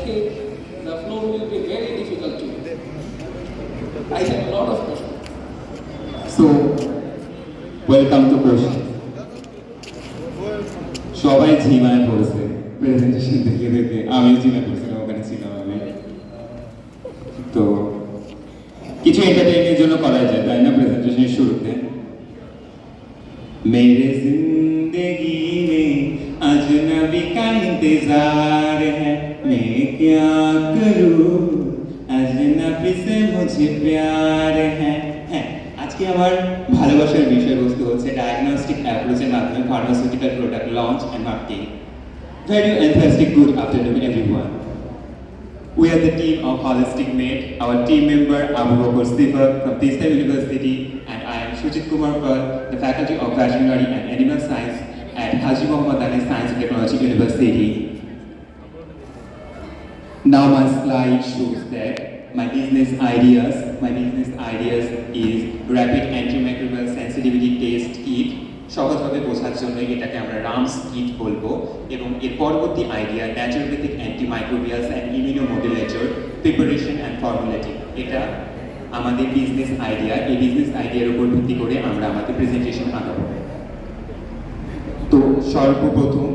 think the floor will be very difficult to. I have a lot of questions. So, welcome to question. সবাই ঝিমায় পড়েছে presentation দেখে দেখে, আমিও ঝিমায় পড়ছিলাম, ওখানে ছিলাম আমি। তো কিছু এন্টারটেইনের জন্য করা যায়, তাই না? প্রেজেন্টেশনের শুরুতে मेरे जिंदगी में अजनबी का इंतजार है, मैं क्या करूं अजनबी से मुझे प्यार है। হ্যাঁ, আজকে আমার ভালোবাসার বিষয়বস্তু হচ্ছে ডায়াগনস্টিক অ্যাপ্রোচের মাধ্যমে pharmaceutical product launch and marketing. Very enthusiastic good afternoon everyone. We are the team of Holistic Med. Our team member Abu Bakr Sifa from Tista University, and I am Shujit Kumar Pal, the Faculty of Veterinary and Animal Science at Haji Muhammad Ali Science and Technology University. Now my slide shows that my business ideas is Rapid Antimicrobial Sensitivity Test Kit. সহজভাবে বোঝার জন্য এটাকে আমরা রামস kit বলবো, এবং এর পরবর্তী idea naturopathic antimicrobials and immunomodulator preparation and formulating. এটা আমাদের বিজনেস আইডিয়া। এই বিজনেস আইডিয়ার উপর ভিত্তি করে আমরা আমাদের প্রেজেন্টেশন আগাবো। তো সর্বপ্রথম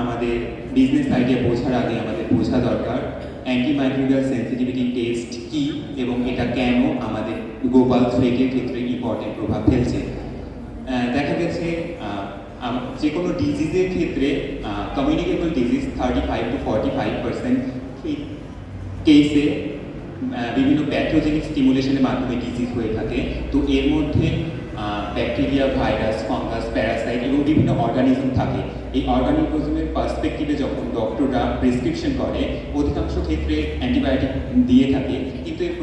আমাদের বিজনেস আইডিয়া বোঝার আগে আমাদের বোঝা দরকার অ্যান্টিমাইক্রোবিয়াল সেন্সিটিভিটি টেস্ট কি এবং এটা কেন আমাদের গ্লোবাল থ্রেটের ক্ষেত্রে ইম্পর্টেন্ট প্রভাব ফেলছে। দেখা গেছে যে কোনো ডিজিজের ক্ষেত্রে কমিউনিকেবল ডিজিজ 35 to 45% কেসে বিভিন্ন প্যাথোজেনিক স্টিমুলেশনের মাধ্যমে ডিজিজ হয়ে থাকে। তো এর মধ্যে ব্যাকটেরিয়া, ভাইরাস, ফাঙ্গাস, প্যারাসাইট এবং বিভিন্ন অর্গানিজম থাকে। এই অর্গানিজমের পার্সপেক্টিভে যখন ডক্টররা প্রেসক্রিপশন করে, অধিকাংশ ক্ষেত্রে অ্যান্টিবায়োটিক দিয়ে থাকে, কিন্তু এর